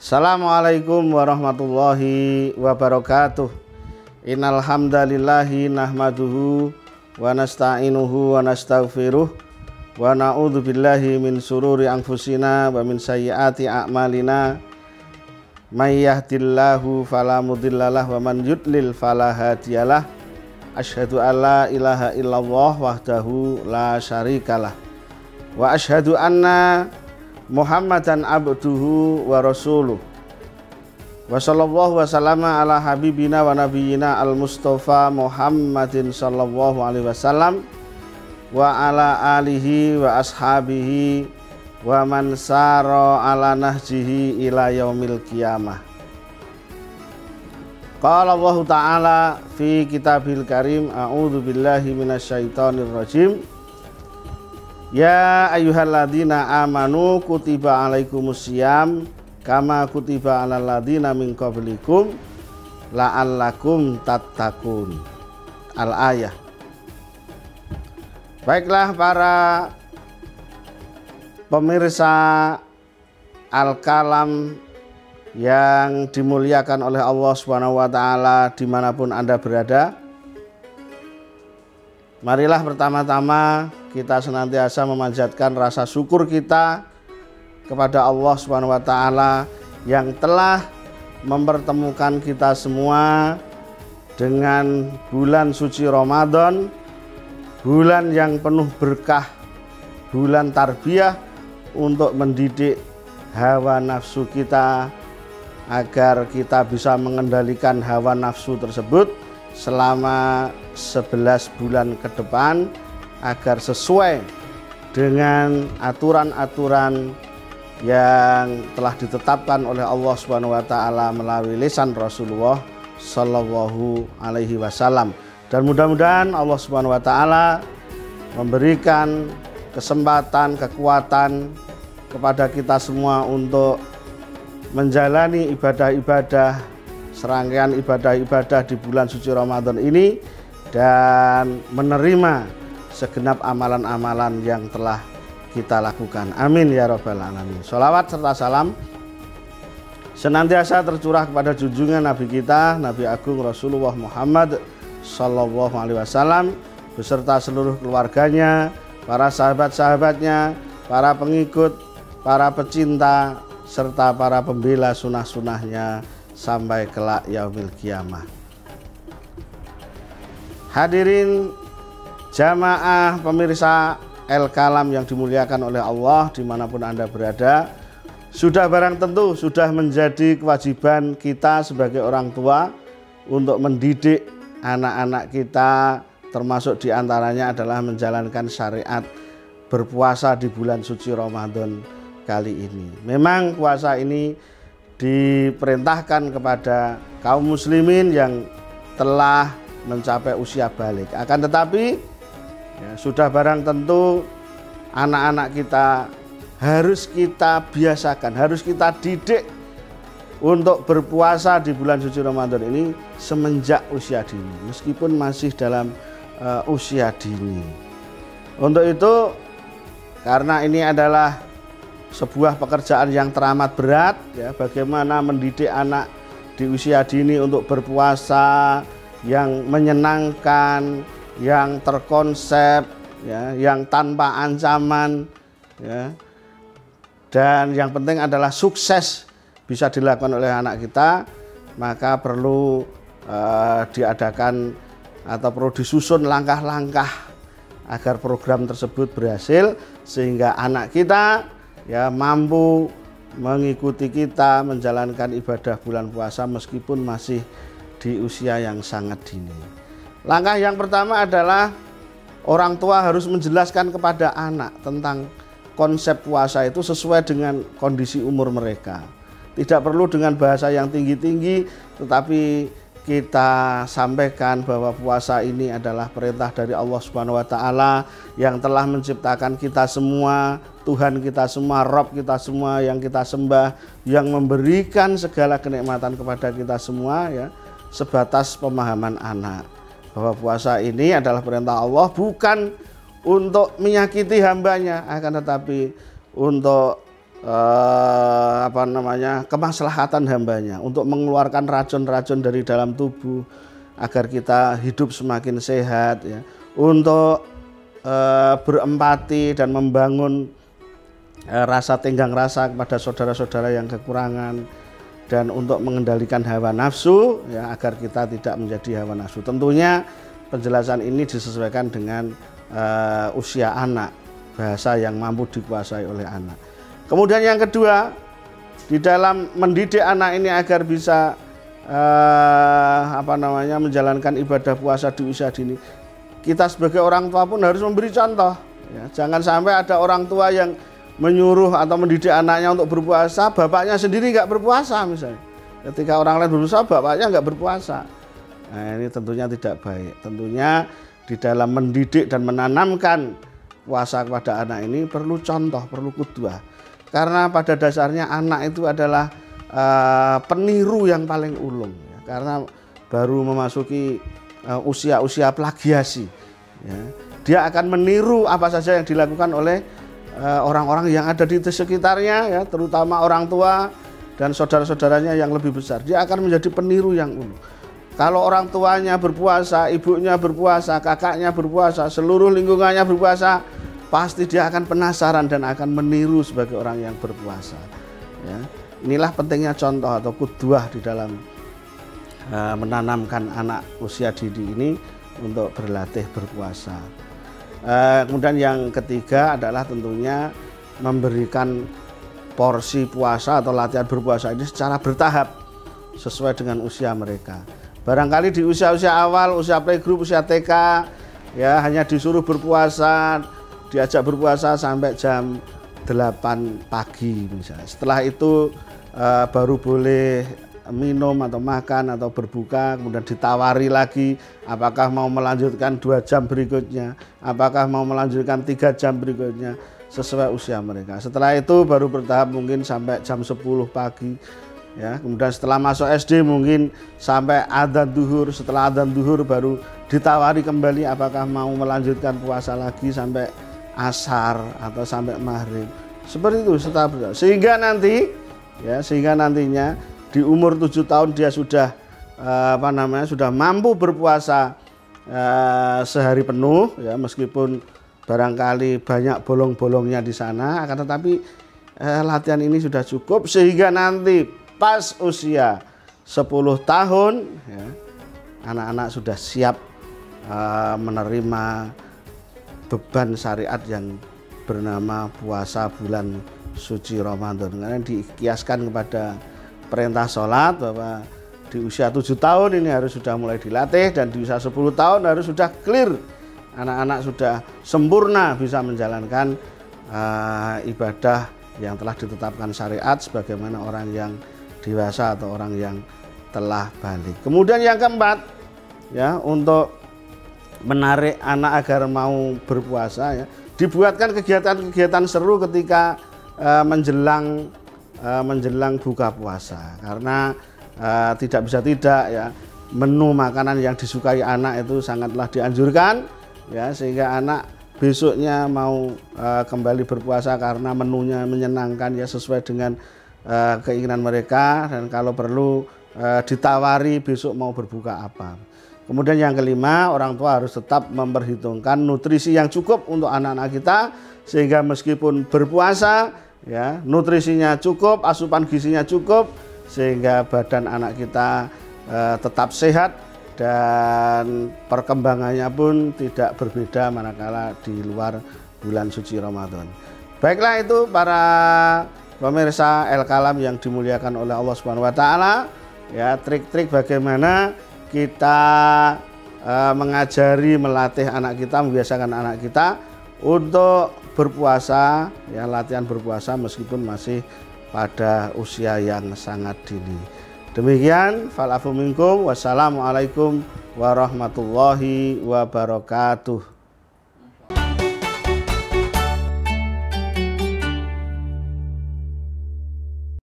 Assalamualaikum warahmatullahi wabarakatuh. Innal hamdalillahi nahmaduhu wa nasta'inuhu wa nastaghfiruh wa na'udzu billahi min sururi anfusina wa min sayyiati a'malina. May yahdihillahu fala mudhillalah wa man yudlil fala hadiyalah. Asyhadu an la ilaha illallah wahdahu la syarikalah wa asyhadu anna Muhammadan abduhu wa rasuluh. Wa sallallahu wa sallama ala habibina wa nabiyyina al-mustafa Muhammadin sallallahu alaihi wasallam wa ala alihi wa ashabihi wa man sara ala nahjihi ila yaumil qiyamah. Qala Allah ta'ala fi kitabil karim, a'udzu billahi minasyaitonir rajim. Ya ayyuhalladzina amanu kutiba alaikumusiyam kama kutiba alal ladzina min qablikum la'allakum tattaqun. Al-ayah. Baiklah para pemirsa Al-Kalam yang dimuliakan oleh Allah Subhanahu wa taala dimanapun Anda berada, marilah pertama-tama kita senantiasa memanjatkan rasa syukur kita kepada Allah Subhanahu wa taala yang telah mempertemukan kita semua dengan bulan suci Ramadan, bulan yang penuh berkah, bulan tarbiyah untuk mendidik hawa nafsu kita agar kita bisa mengendalikan hawa nafsu tersebut selama 11 bulan ke depan agar sesuai dengan aturan-aturan yang telah ditetapkan oleh Allah Subhanahu wa taala melalui lisan Rasulullah sallallahu alaihi wasallam. Dan mudah-mudahan Allah Subhanahu wa taala memberikan kesempatan, kekuatan kepada kita semua untuk menjalani ibadah-ibadah, serangkaian ibadah-ibadah di bulan suci Ramadan ini dan menerima segenap amalan-amalan yang telah kita lakukan. Amin ya rabbal alamin. Sholawat serta salam senantiasa tercurah kepada junjungan Nabi kita, Nabi Agung Rasulullah Muhammad sallallahu alaihi wasallam beserta seluruh keluarganya, para sahabat-sahabatnya, para pengikut, para pecinta serta para pembela sunnah-sunnahnya sampai kelak yaumil qiyamah. Hadirin jamaah pemirsa Al-Kalam yang dimuliakan oleh Allah dimanapun Anda berada, sudah barang tentu sudah menjadi kewajiban kita sebagai orang tua untuk mendidik anak-anak kita, termasuk diantaranya adalah menjalankan syariat berpuasa di bulan suci Ramadan kali ini. Memang puasa ini diperintahkan kepada kaum muslimin yang telah mencapai usia balik. Akan tetapi ya, sudah barang tentu anak-anak kita harus kita biasakan, harus kita didik untuk berpuasa di bulan suci Ramadan ini semenjak usia dini, meskipun masih dalam usia dini. Untuk itu, karena ini adalah sebuah pekerjaan yang teramat berat, ya, bagaimana mendidik anak di usia dini untuk berpuasa yang menyenangkan, yang terkonsep, ya, yang tanpa ancaman, ya, dan yang penting adalah sukses bisa dilakukan oleh anak kita, maka perlu diadakan atau perlu disusun langkah-langkah agar program tersebut berhasil sehingga anak kita ya mampu mengikuti kita menjalankan ibadah bulan puasa meskipun masih di usia yang sangat dini. Langkah yang pertama adalah orang tua harus menjelaskan kepada anak tentang konsep puasa itu sesuai dengan kondisi umur mereka. Tidak perlu dengan bahasa yang tinggi-tinggi, tetapi kita sampaikan bahwa puasa ini adalah perintah dari Allah Subhanahu wa taala yang telah menciptakan kita semua, Tuhan kita semua, Rabb kita semua yang kita sembah, yang memberikan segala kenikmatan kepada kita semua, ya, sebatas pemahaman anak bahwa puasa ini adalah perintah Allah bukan untuk menyakiti hambanya, akan tetapi untuk kemaslahatan hambanya untuk mengeluarkan racun-racun dari dalam tubuh agar kita hidup semakin sehat, ya, untuk berempati dan membangun rasa tenggang rasa kepada saudara-saudara yang kekurangan, dan untuk mengendalikan hawa nafsu, ya, agar kita tidak menjadi hawa nafsu. Tentunya penjelasan ini disesuaikan dengan usia anak, bahasa yang mampu dikuasai oleh anak. Kemudian yang kedua, di dalam mendidik anak ini agar bisa menjalankan ibadah puasa di usia dini, kita sebagai orang tua pun harus memberi contoh, ya. Jangan sampai ada orang tua yang menyuruh atau mendidik anaknya untuk berpuasa, bapaknya sendiri nggak berpuasa misalnya. Ketika orang lain berpuasa, bapaknya nggak berpuasa. Nah, ini tentunya tidak baik. Tentunya di dalam mendidik dan menanamkan puasa kepada anak ini perlu contoh, perlu qudwah. Karena pada dasarnya anak itu adalah peniru yang paling ulung, ya. Karena baru memasuki usia-usia plagiasi, ya. Dia akan meniru apa saja yang dilakukan oleh orang-orang yang ada di sekitarnya, ya, terutama orang tua dan saudara-saudaranya yang lebih besar. Dia akan menjadi peniru yang ulung. Kalau orang tuanya berpuasa, ibunya berpuasa, kakaknya berpuasa, seluruh lingkungannya berpuasa, pasti dia akan penasaran dan akan meniru sebagai orang yang berpuasa, ya. Inilah pentingnya contoh atau qudwah di dalam menanamkan anak usia dini ini untuk berlatih berpuasa. Kemudian yang ketiga adalah tentunya memberikan porsi puasa atau latihan berpuasa ini secara bertahap sesuai dengan usia mereka. Barangkali di usia-usia awal, usia playgroup, usia TK, ya, hanya disuruh berpuasa, diajak berpuasa sampai jam 8 pagi misalnya. Setelah itu baru boleh minum atau makan atau berbuka, kemudian ditawari lagi apakah mau melanjutkan 2 jam berikutnya, apakah mau melanjutkan 3 jam berikutnya, sesuai usia mereka. Setelah itu baru bertahap mungkin sampai jam 10 pagi, ya. Kemudian setelah masuk SD mungkin sampai adzan zuhur. Setelah adzan zuhur baru ditawari kembali apakah mau melanjutkan puasa lagi sampai asar atau sampai maghrib. Seperti itu sehingga nantinya di umur 7 tahun dia sudah sudah mampu berpuasa sehari penuh, ya, meskipun barangkali banyak bolong-bolongnya di sana, akan tetapi latihan ini sudah cukup sehingga nanti pas usia 10 tahun, ya, anak-anak sudah siap menerima beban syariat yang bernama puasa bulan suci Ramadan. Karena dikiaskan kepada perintah sholat bahwa di usia 7 tahun ini harus sudah mulai dilatih, dan di usia 10 tahun harus sudah clear, anak-anak sudah sempurna bisa menjalankan ibadah yang telah ditetapkan syariat sebagaimana orang yang dewasa atau orang yang telah balik. Kemudian yang keempat, ya, untuk menarik anak agar mau berpuasa, ya, dibuatkan kegiatan-kegiatan seru ketika menjelang buka puasa. Karena tidak bisa tidak, ya, menu makanan yang disukai anak itu sangatlah dianjurkan, ya, sehingga anak besoknya mau kembali berpuasa karena menunya menyenangkan, ya, sesuai dengan keinginan mereka, dan kalau perlu ditawari besok mau berbuka apa. Kemudian yang kelima, orang tua harus tetap memperhitungkan nutrisi yang cukup untuk anak-anak kita, sehingga meskipun berpuasa, ya, nutrisinya cukup, asupan gizinya cukup, sehingga badan anak kita tetap sehat dan perkembangannya pun tidak berbeda manakala di luar bulan suci Ramadan. Baiklah, itu para pemirsa El Kalam yang dimuliakan oleh Allah Subhanahu wa taala, ya, trik-trik bagaimana kita mengajari, melatih anak kita, membiasakan anak kita untuk berpuasa, ya, latihan berpuasa meskipun masih pada usia yang sangat dini. Demikian, fal afu minkum, wassalamualaikum warahmatullahi wabarakatuh.